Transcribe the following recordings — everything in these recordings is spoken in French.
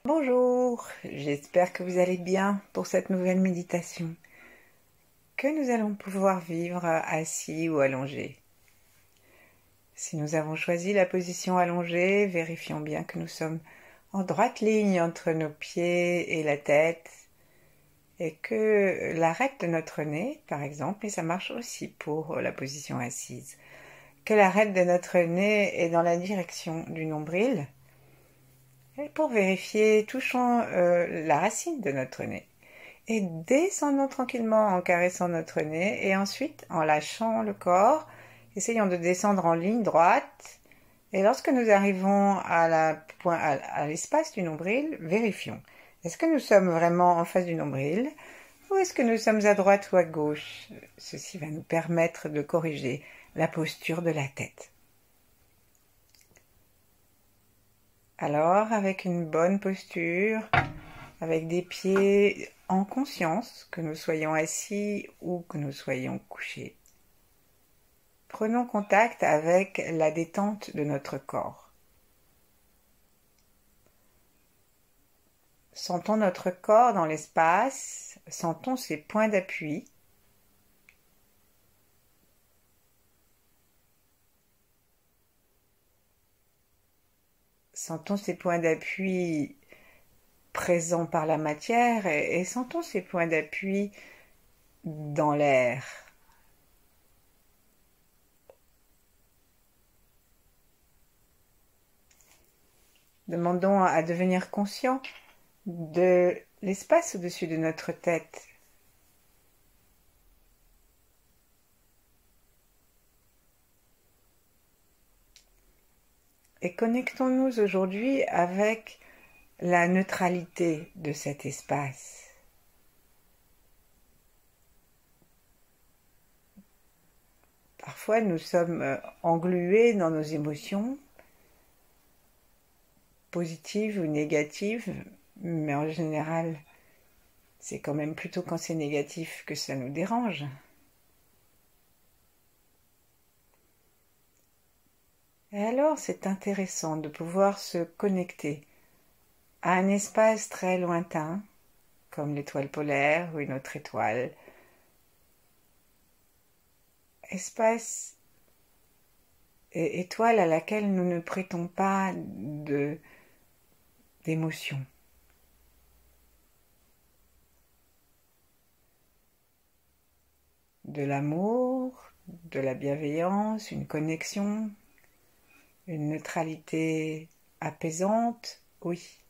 Bonjour, j'espère que vous allez bien pour cette nouvelle méditation que nous allons pouvoir vivre assis ou allongé. Si nous avons choisi la position allongée, vérifions bien que nous sommes en droite ligne entre nos pieds et la tête et que l'arête de notre nez, par exemple, et ça marche aussi pour la position assise, que l'arête de notre nez est dans la direction du nombril. Et pour vérifier, touchons la racine de notre nez. Et descendons tranquillement en caressant notre nez et ensuite en lâchant le corps, essayons de descendre en ligne droite. Et lorsque nous arrivons à l'espace du nombril, vérifions. Est-ce que nous sommes vraiment en face du nombril ou est-ce que nous sommes à droite ou à gauche? Ceci va nous permettre de corriger la posture de la tête. Alors, avec une bonne posture, avec des pieds en conscience, que nous soyons assis ou que nous soyons couchés. Prenons contact avec la détente de notre corps. Sentons notre corps dans l'espace, sentons ses points d'appui. Sentons ces points d'appui présents par la matière et sentons ces points d'appui dans l'air. Demandons à devenir conscient de l'espace au-dessus de notre tête. Et connectons-nous aujourd'hui avec la neutralité de cet espace. Parfois, nous sommes englués dans nos émotions, positives ou négatives, mais en général, c'est quand même plutôt quand c'est négatif que ça nous dérange. Et alors, c'est intéressant de pouvoir se connecter à un espace très lointain, comme l'étoile polaire ou une autre étoile. Espace et étoile à laquelle nous ne prêtons pas d'émotion. De l'amour, de la bienveillance, une connexion, une neutralité apaisante, oui.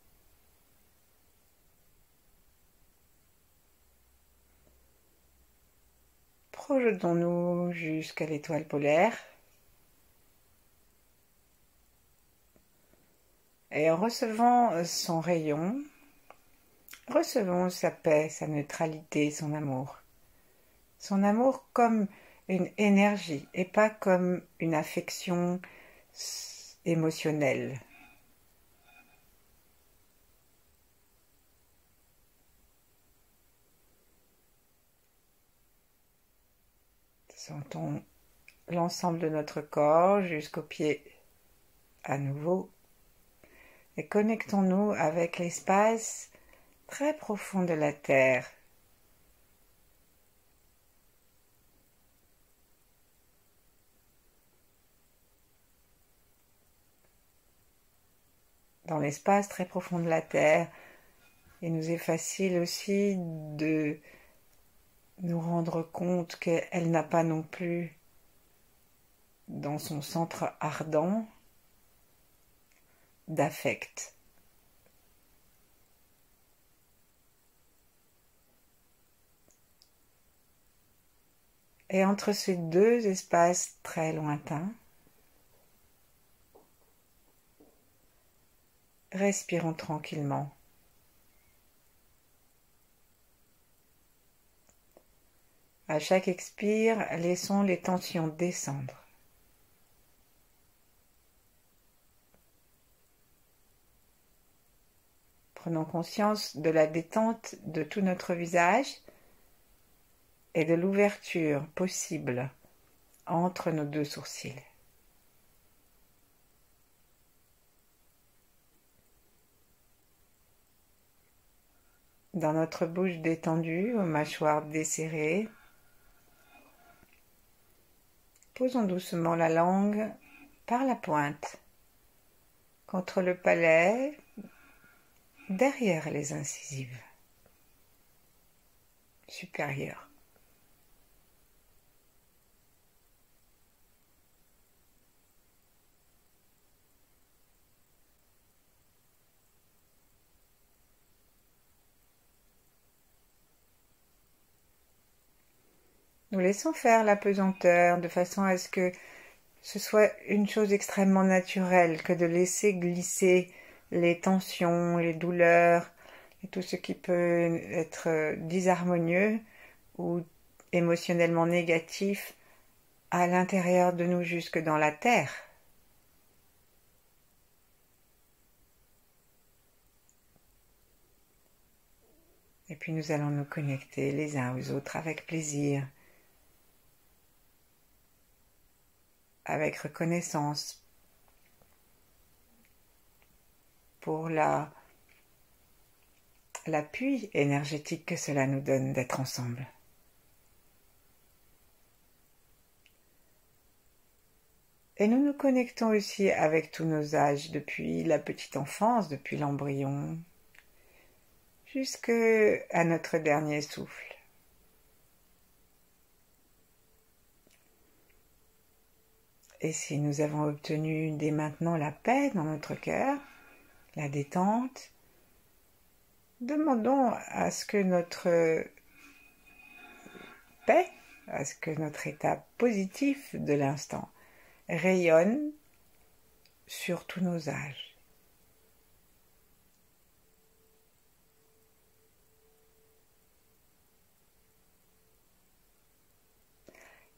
Projetons-nous jusqu'à l'étoile polaire et en recevant son rayon, recevons sa paix, sa neutralité, son amour. Son amour comme une énergie et pas comme une affection émotionnelle. Sentons l'ensemble de notre corps jusqu'aux pieds à nouveau et connectons-nous avec l'espace très profond de la Terre. Dans l'espace très profond de la Terre, il nous est facile aussi de nous rendre compte qu'elle n'a pas non plus dans son centre ardent d'affect. Et entre ces deux espaces très lointains, respirons tranquillement. À chaque expire, laissons les tensions descendre. Prenons conscience de la détente de tout notre visage et de l'ouverture possible entre nos deux sourcils. dans notre bouche détendue, aux mâchoires desserrées. Posons doucement la langue par la pointe, contre le palais, derrière les incisives supérieures. Nous laissons faire la pesanteur de façon à ce que ce soit une chose extrêmement naturelle que de laisser glisser les tensions, les douleurs et tout ce qui peut être disharmonieux ou émotionnellement négatif à l'intérieur de nous jusque dans la terre. Et puis nous allons nous connecter les uns aux autres avec plaisir, avec reconnaissance pour l'appui énergétique que cela nous donne d'être ensemble. Et nous nous connectons aussi avec tous nos âges, depuis la petite enfance, depuis l'embryon, jusqu'à notre dernier souffle. Et si nous avons obtenu dès maintenant la paix dans notre cœur, la détente, demandons à ce que notre paix, à ce que notre état positif de l'instant rayonne sur tous nos âges.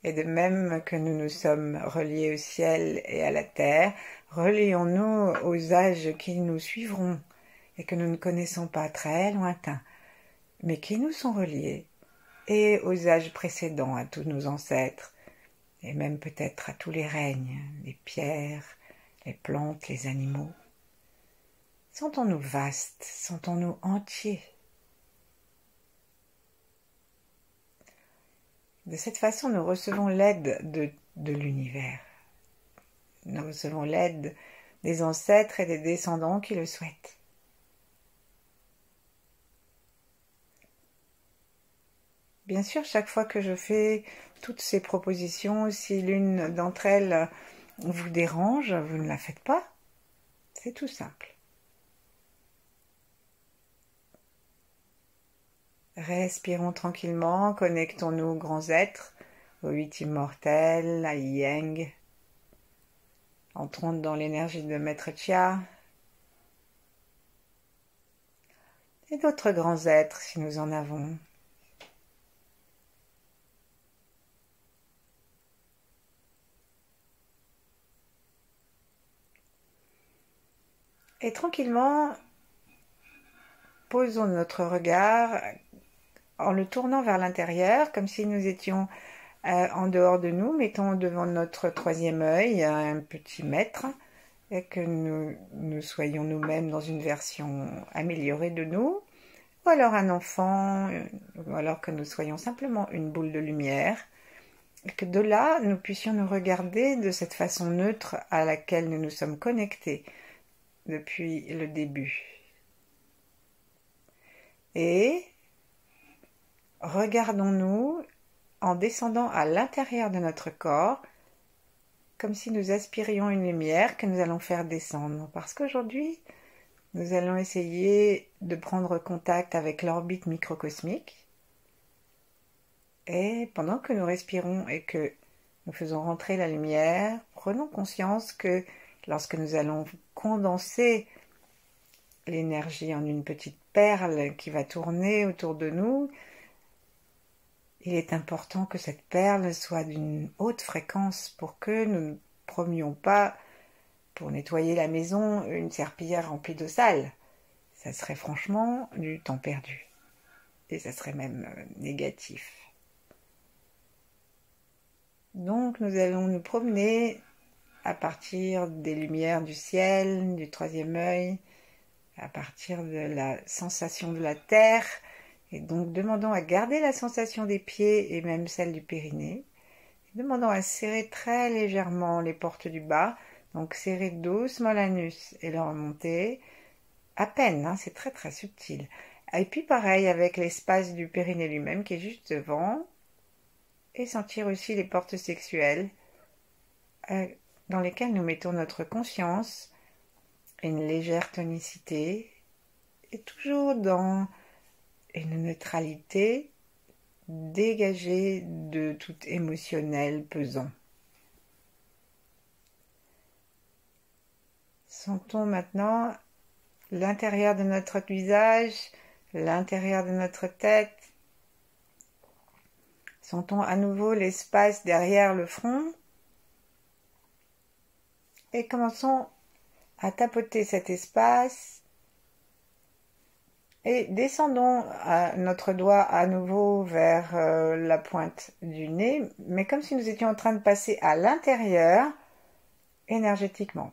Et de même que nous nous sommes reliés au ciel et à la terre, relions-nous aux âges qui nous suivront et que nous ne connaissons pas, très lointains, mais qui nous sont reliés, et aux âges précédents, à tous nos ancêtres, et même peut-être à tous les règnes, les pierres, les plantes, les animaux. Sentons-nous vastes, sentons-nous entiers. De cette façon, nous recevons l'aide de l'univers. Nous recevons l'aide des ancêtres et des descendants qui le souhaitent. Bien sûr, chaque fois que je fais toutes ces propositions, si l'une d'entre elles vous dérange, vous ne la faites pas. C'est tout simple. Respirons tranquillement, connectons-nous aux grands êtres, aux 8 immortels, à Yang. Entrons dans l'énergie de Maître Chia. Et d'autres grands êtres si nous en avons. Et tranquillement, posons notre regard en le tournant vers l'intérieur, comme si nous étions en dehors de nous, mettons devant notre troisième œil un petit maître, et que nous soyons nous-mêmes dans une version améliorée de nous, ou alors un enfant, ou alors que nous soyons simplement une boule de lumière, et que de là, nous puissions nous regarder de cette façon neutre à laquelle nous nous sommes connectés depuis le début. Et regardons-nous en descendant à l'intérieur de notre corps, comme si nous aspirions une lumière que nous allons faire descendre. Parce qu'aujourd'hui, nous allons essayer de prendre contact avec l'orbite microcosmique. Et pendant que nous respirons et que nous faisons rentrer la lumière, prenons conscience que lorsque nous allons condenser l'énergie en une petite perle qui va tourner autour de nous, il est important que cette perle soit d'une haute fréquence pour que nous ne prenions pas, pour nettoyer la maison, une serpillière remplie d'eau sale. Ça serait franchement du temps perdu. Et ça serait même négatif. Donc nous allons nous promener à partir des lumières du ciel, du troisième œil, à partir de la sensation de la terre, Et donc demandons à garder la sensation des pieds et même celle du périnée. Demandons à serrer très légèrement les portes du bas. Donc serrer doucement l'anus et le remonter. À peine, hein, c'est très très subtil. Et puis pareil avec l'espace du périnée lui-même qui est juste devant. Et sentir aussi les portes sexuelles dans lesquelles nous mettons notre conscience et une légère tonicité. Et toujours dans une neutralité dégagée de tout émotionnel pesant. Sentons maintenant l'intérieur de notre visage, l'intérieur de notre tête. Sentons à nouveau l'espace derrière le front. Et commençons à tapoter cet espace. Et descendons notre doigt à nouveau vers la pointe du nez, mais comme si nous étions en train de passer à l'intérieur énergétiquement.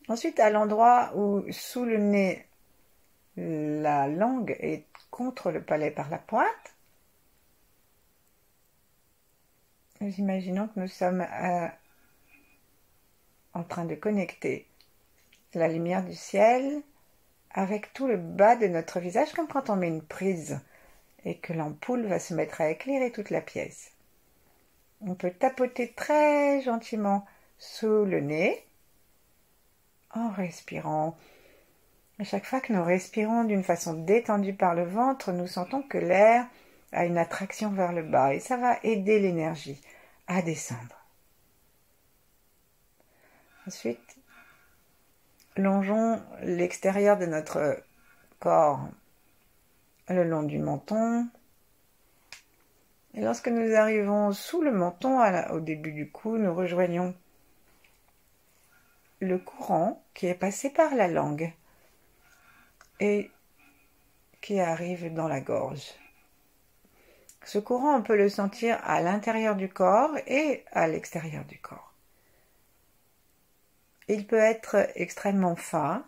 Ensuite, à l'endroit où sous le nez, la langue est contre le palais par la pointe, nous imaginons que nous sommes en train de connecter la lumière du ciel avec tout le bas de notre visage, comme quand on met une prise et que l'ampoule va se mettre à éclairer toute la pièce. On peut tapoter très gentiment sous le nez en respirant. À chaque fois que nous respirons d'une façon détendue par le ventre, nous sentons que l'air a une attraction vers le bas et ça va aider l'énergie à descendre. Ensuite, longeons l'extérieur de notre corps le long du menton. Et lorsque nous arrivons sous le menton, au début du cou, nous rejoignons le courant qui est passé par la langue et qui arrive dans la gorge. Ce courant, on peut le sentir à l'intérieur du corps et à l'extérieur du corps. Il peut être extrêmement fin,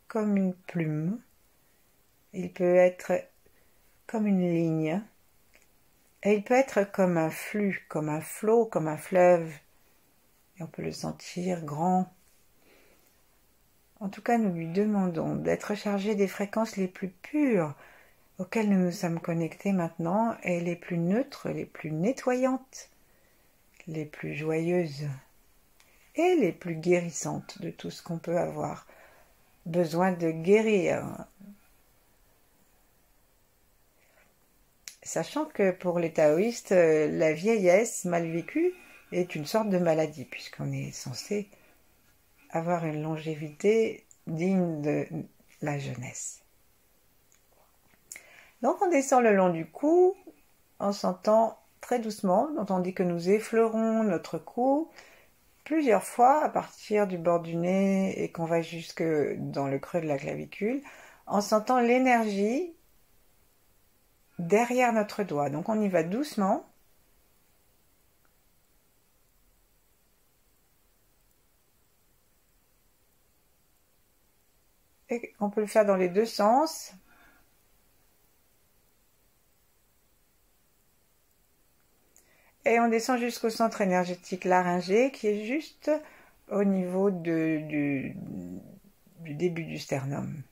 comme une plume. Il peut être comme une ligne. Et il peut être comme un flux, comme un flot, comme un fleuve. Et on peut le sentir grand. En tout cas, nous lui demandons d'être chargé des fréquences les plus pures auxquelles nous nous sommes connectés maintenant et les plus neutres, les plus nettoyantes, les plus joyeuses et les plus guérissantes de tout ce qu'on peut avoir besoin de guérir. Sachant que pour les taoïstes, la vieillesse mal vécue est une sorte de maladie, puisqu'on est censé avoir une longévité digne de la jeunesse. Donc on descend le long du cou en sentant très doucement, dont on dit que nous effleurons notre cou plusieurs fois à partir du bord du nez et qu'on va jusque dans le creux de la clavicule, en sentant l'énergie derrière notre doigt. Donc on y va doucement. Et on peut le faire dans les deux sens. Et on descend jusqu'au centre énergétique laryngé qui est juste au niveau du début du sternum.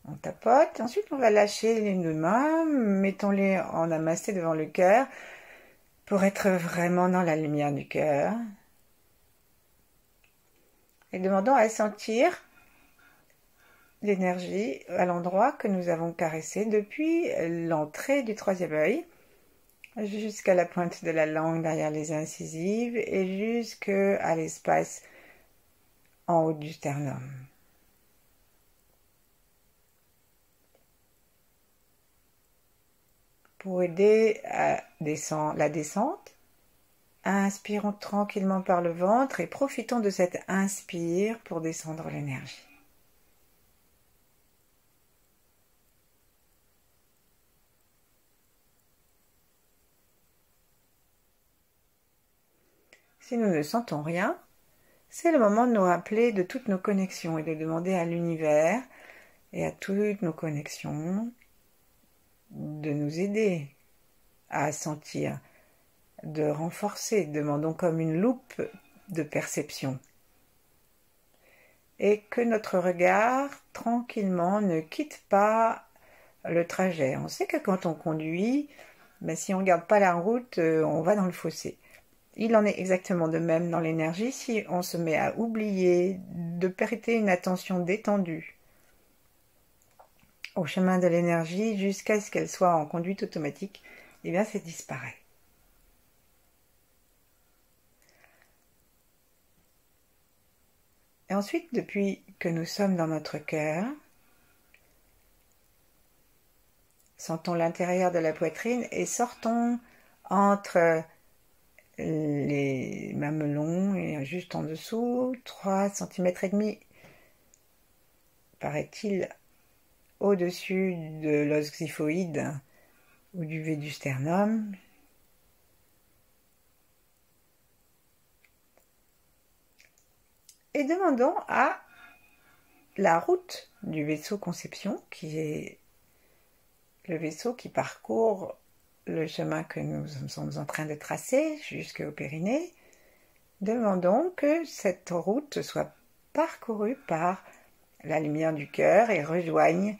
On tapote, ensuite on va lâcher les deux mains, mettons-les en namasté devant le cœur pour être vraiment dans la lumière du cœur. Et demandons à sentir l'énergie à l'endroit que nous avons caressé depuis l'entrée du troisième œil jusqu'à la pointe de la langue derrière les incisives et jusqu'à l'espace en haut du sternum. Pour aider à la descente, inspirons tranquillement par le ventre et profitons de cette inspire pour descendre l'énergie. Si nous ne sentons rien, c'est le moment de nous rappeler de toutes nos connexions et de demander à l'univers et à toutes nos connexions de nous aider à sentir, de renforcer. Demandons comme une loupe de perception. Et que notre regard, tranquillement, ne quitte pas le trajet. On sait que quand on conduit, si on ne regarde pas la route, on va dans le fossé. Il en est exactement de même dans l'énergie si on se met à oublier de prêter une attention détendue au chemin de l'énergie jusqu'à ce qu'elle soit en conduite automatique, eh bien ça disparaît. Et ensuite, depuis que nous sommes dans notre cœur, sentons l'intérieur de la poitrine et sortons entre les mamelons et juste en dessous, 3,5 cm, paraît-il, au-dessus de l'os xiphoïde ou du V du sternum. Et demandons à la route du vaisseau conception, qui est le vaisseau qui parcourt le chemin que nous sommes en train de tracer jusqu'au périnée, demandons que cette route soit parcourue par la lumière du cœur et rejoigne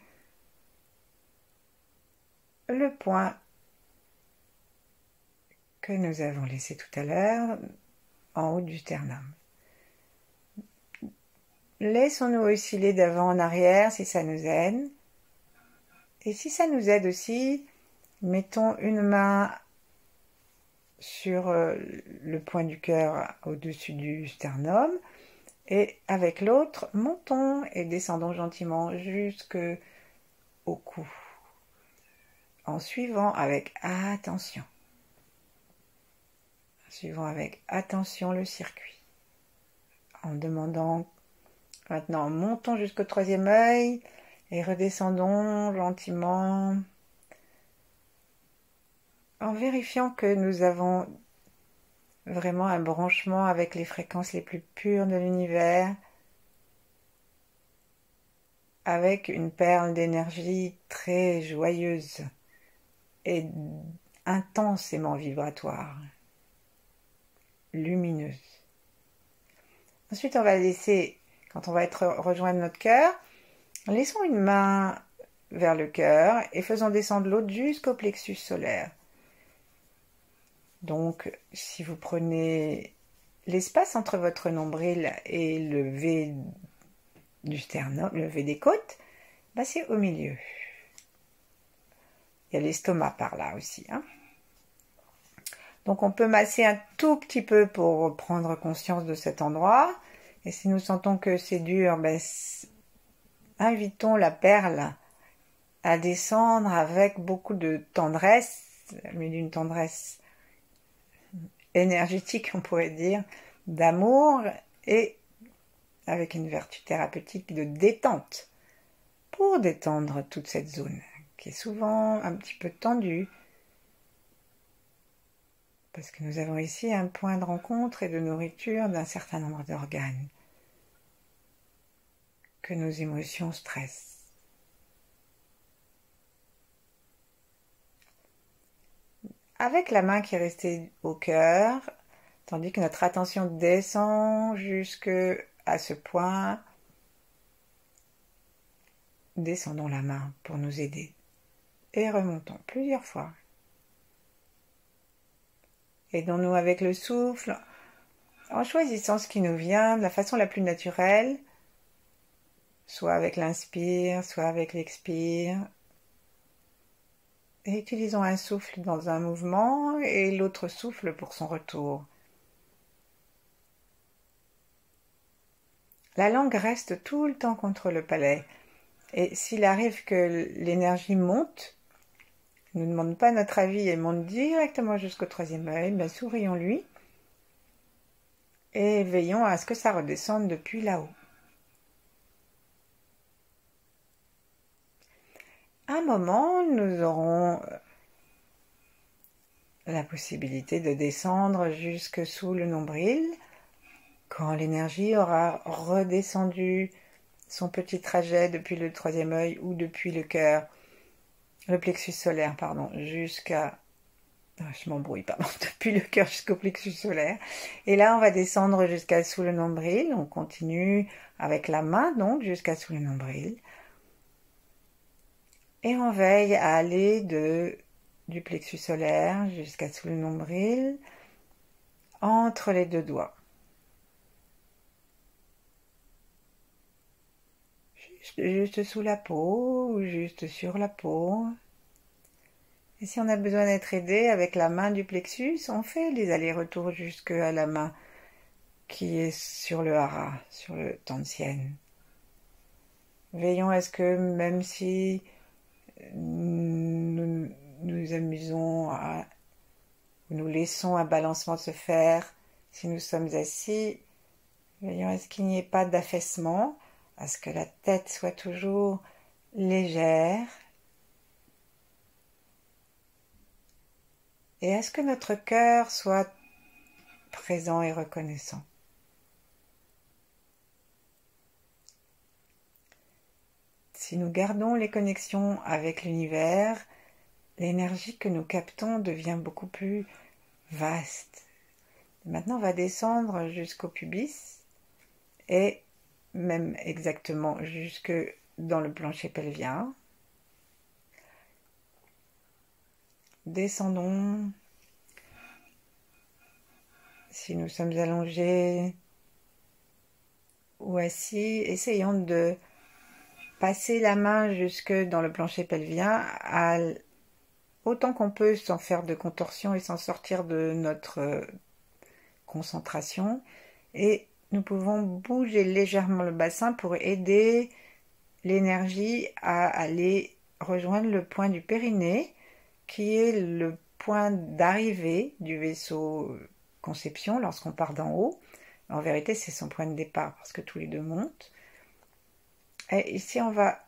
le point que nous avons laissé tout à l'heure en haut du sternum. Laissons-nous osciller d'avant en arrière si ça nous aide. Et si ça nous aide aussi, mettons une main sur le point du cœur au-dessus du sternum et avec l'autre, montons et descendons gentiment jusqu'au cou en suivant avec attention. Suivons avec attention le circuit. En demandant maintenant, montons jusqu'au troisième œil et redescendons gentiment en vérifiant que nous avons vraiment un branchement avec les fréquences les plus pures de l'univers, avec une perle d'énergie très joyeuse et intensément vibratoire, lumineuse. Ensuite, on va laisser, quand on va rejoindre notre cœur, laissons une main vers le cœur et faisons descendre l'autre jusqu'au plexus solaire. Donc, si vous prenez l'espace entre votre nombril et le V du sternum, le V des côtes, c'est au milieu. Il y a l'estomac par là aussi. Donc, on peut masser un tout petit peu pour prendre conscience de cet endroit. Et si nous sentons que c'est dur, invitons la perle à descendre avec beaucoup de tendresse, mais d'une tendresse énergétique, on pourrait dire, d'amour et avec une vertu thérapeutique de détente pour détendre toute cette zone qui est souvent un petit peu tendue parce que nous avons ici un point de rencontre et de nourriture d'un certain nombre d'organes que nos émotions stressent. Avec la main qui est restée au cœur, tandis que notre attention descend jusque à ce point, descendons la main pour nous aider et remontons plusieurs fois. Aidons-nous avec le souffle, en choisissant ce qui nous vient de la façon la plus naturelle, soit avec l'inspire, soit avec l'expire. Et utilisons un souffle dans un mouvement et l'autre souffle pour son retour. La langue reste tout le temps contre le palais. Et s'il arrive que l'énergie monte, ne demande pas notre avis et monte directement jusqu'au troisième œil, sourions-lui et veillons à ce que ça redescende depuis là-haut. Un moment, nous aurons la possibilité de descendre jusque sous le nombril. Quand l'énergie aura redescendu son petit trajet depuis le troisième œil ou depuis le cœur, le plexus solaire, pardon, jusqu'à... Je m'embrouille, pardon, depuis le cœur jusqu'au plexus solaire. Et là, on va descendre jusqu'à sous le nombril. On continue avec la main, donc, jusqu'à sous le nombril. Et on veille à aller du plexus solaire jusqu'à sous le nombril, entre les deux doigts. Juste sous la peau ou juste sur la peau. Et si on a besoin d'être aidé avec la main du plexus, on fait les allers-retours jusqu'à la main qui est sur le hara, sur le Tantian. Veillons à ce que même si nous nous amusons nous laissons un balancement se faire, si nous sommes assis, veillons à ce qu'il n'y ait pas d'affaissement, à ce que la tête soit toujours légère et à ce que notre cœur soit présent et reconnaissant. Si nous gardons les connexions avec l'univers, l'énergie que nous captons devient beaucoup plus vaste. Maintenant, on va descendre jusqu'au pubis et même exactement jusque dans le plancher pelvien. Descendons. Si nous sommes allongés ou assis, essayons de passer la main jusque dans le plancher pelvien autant qu'on peut sans faire de contorsion et sans sortir de notre concentration. Et nous pouvons bouger légèrement le bassin pour aider l'énergie à aller rejoindre le point du périnée, qui est le point d'arrivée du vaisseau conception lorsqu'on part d'en haut. En vérité, c'est son point de départ parce que tous les deux montent. Et ici, on va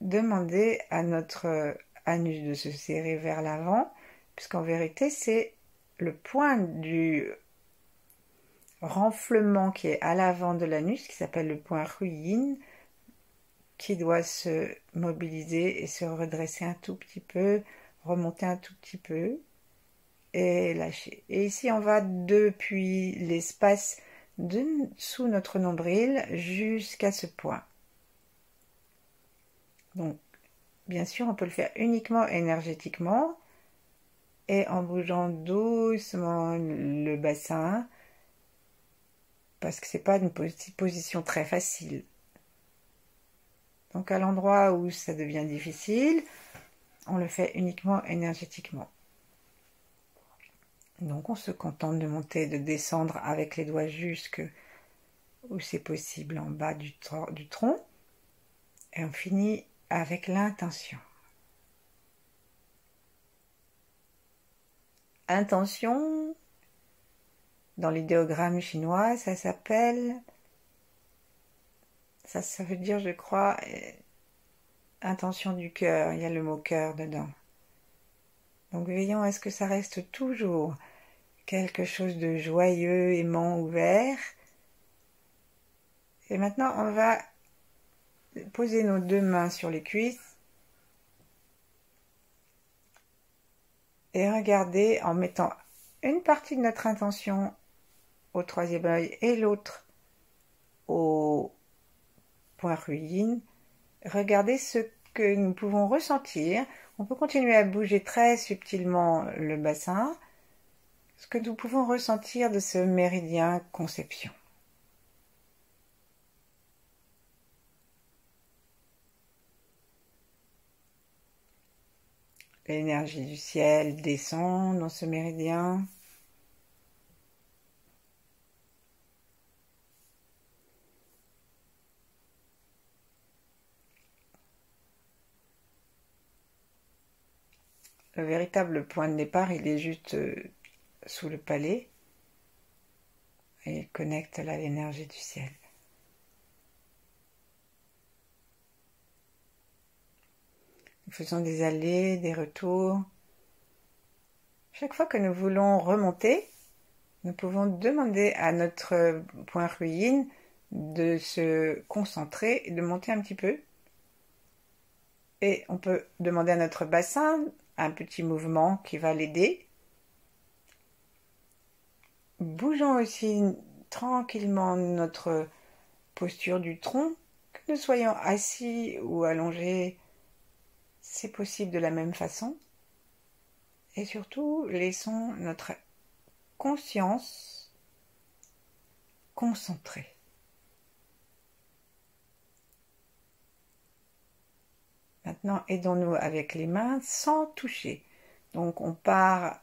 demander à notre anus de se serrer vers l'avant, puisqu'en vérité, c'est le point du renflement qui est à l'avant de l'anus, qui s'appelle le point Ruyin, qui doit se mobiliser et se redresser un tout petit peu, remonter un tout petit peu et lâcher. Et ici, on va depuis l'espace sous notre nombril jusqu'à ce point. Donc, bien sûr, on peut le faire uniquement énergétiquement et en bougeant doucement le bassin, parce que c'est pas une position très facile. Donc à l'endroit où ça devient difficile, on le fait uniquement énergétiquement. Donc on se contente de monter, de descendre avec les doigts jusque où c'est possible en bas du tronc. Et on finit avec l'intention. Intention, dans l'idéogramme chinois, ça s'appelle, ça veut dire, je crois, intention du cœur, il y a le mot cœur dedans. Donc veillons à ce que ça reste toujours quelque chose de joyeux, aimant, ouvert. Et maintenant, on va poser nos deux mains sur les cuisses et regarder en mettant une partie de notre intention au troisième œil et l'autre au point Ruyin. Regardez ce que nous pouvons ressentir. On peut continuer à bouger très subtilement le bassin. Ce que nous pouvons ressentir de ce méridien conception. L'énergie du ciel descend dans ce méridien. Le véritable point de départ, il est juste sous le palais et il connecte là l'énergie du ciel. Nous faisons des allées, des retours. Chaque fois que nous voulons remonter, nous pouvons demander à notre point Ruyin de se concentrer et de monter un petit peu. Et on peut demander à notre bassin un petit mouvement qui va l'aider. Bougeons aussi tranquillement notre posture du tronc, que nous soyons assis ou allongés, c'est possible de la même façon. Et surtout, laissons notre conscience concentrée. Maintenant, aidons-nous avec les mains sans toucher. Donc, on part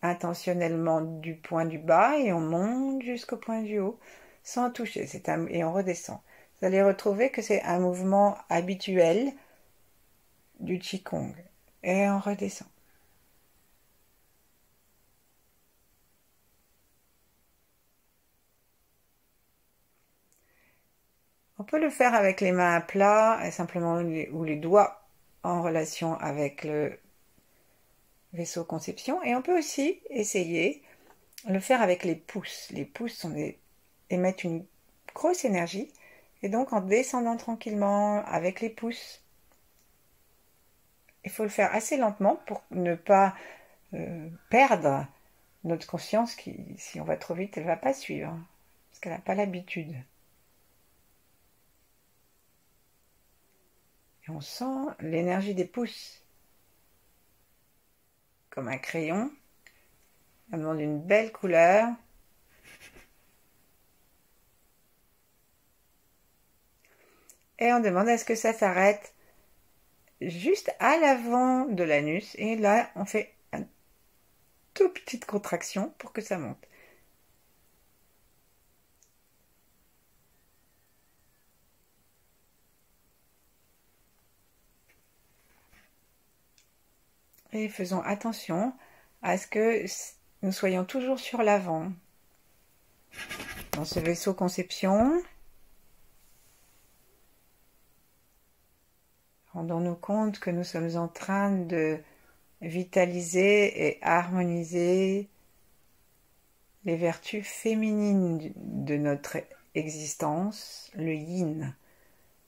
intentionnellement du point du bas et on monte jusqu'au point du haut sans toucher. Et on redescend. Vous allez retrouver que c'est un mouvement habituel du Qigong. Et on redescend. On peut le faire avec les mains à plat, et simplement ou les doigts en relation avec le vaisseau conception. Et on peut aussi essayer le faire avec les pouces. Les pouces émettent une grosse énergie. Et donc en descendant tranquillement avec les pouces, il faut le faire assez lentement pour ne pas perdre notre conscience qui, si on va trop vite, elle ne va pas suivre. Parce qu'elle n'a pas l'habitude. Et on sent l'énergie des pouces. Comme un crayon. On demande une belle couleur. Et on demande à ce que ça s'arrête juste à l'avant de l'anus. Et là, on fait une toute petite contraction pour que ça monte. Et faisons attention à ce que nous soyons toujours sur l'avant. Dans ce vaisseau conception, rendons-nous compte que nous sommes en train de vitaliser et harmoniser les vertus féminines de notre existence, le yin.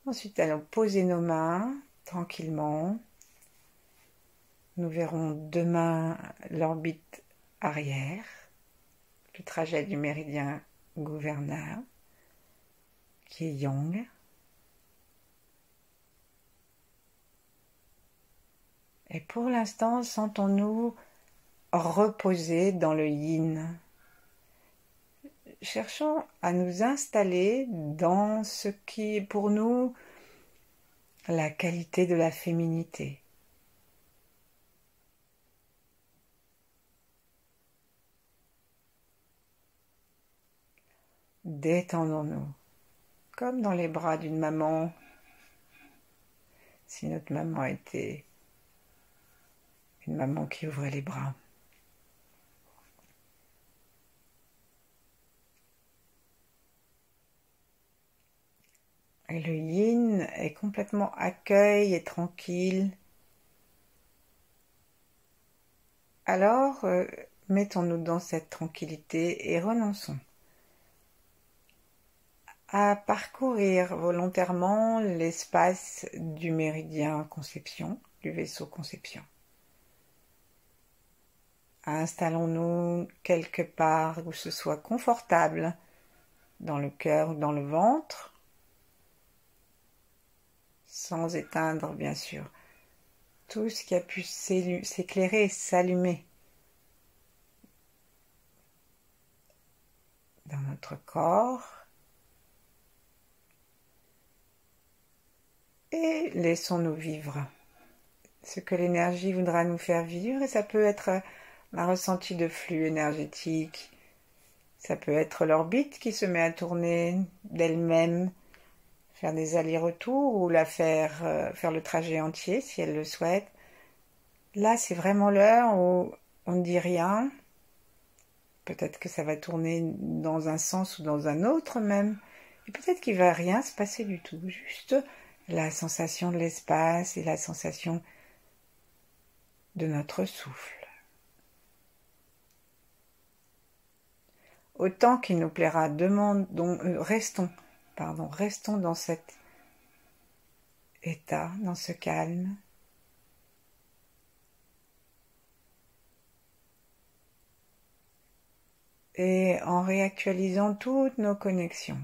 Ensuite, allons poser nos mains tranquillement. Nous verrons demain l'orbite arrière, le trajet du méridien gouverneur, qui est yang. Et pour l'instant, sentons-nous reposer dans le yin. Cherchons à nous installer dans ce qui est pour nous la qualité de la féminité. Détendons-nous, comme dans les bras d'une maman, si notre maman était une maman qui ouvrait les bras. Et le yin est complètement accueil et tranquille. Alors, mettons-nous dans cette tranquillité et renonçons à parcourir volontairement l'espace du méridien conception, du vaisseau conception. Installons-nous quelque part où ce soit confortable, dans le cœur ou dans le ventre, sans éteindre bien sûr tout ce qui a pu s'éclairer et s'allumer dans notre corps. Et laissons-nous vivre ce que l'énergie voudra nous faire vivre. Et ça peut être un ressenti de flux énergétique. Ça peut être l'orbite qui se met à tourner d'elle-même, faire des allers-retours ou faire le trajet entier si elle le souhaite. Là, c'est vraiment l'heure où on ne dit rien. Peut-être que ça va tourner dans un sens ou dans un autre même. Et peut-être qu'il ne va rien se passer du tout. Juste la sensation de l'espace et la sensation de notre souffle. Autant qu'il nous plaira, restons pardon, restons dans cet état, dans ce calme. Et en réactualisant toutes nos connexions.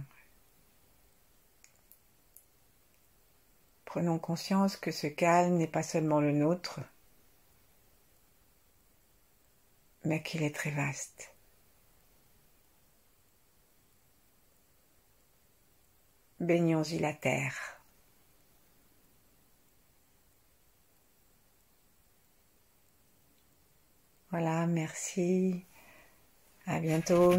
Prenons conscience que ce calme n'est pas seulement le nôtre, mais qu'il est très vaste. Baignons-y la terre. Voilà, merci. À bientôt.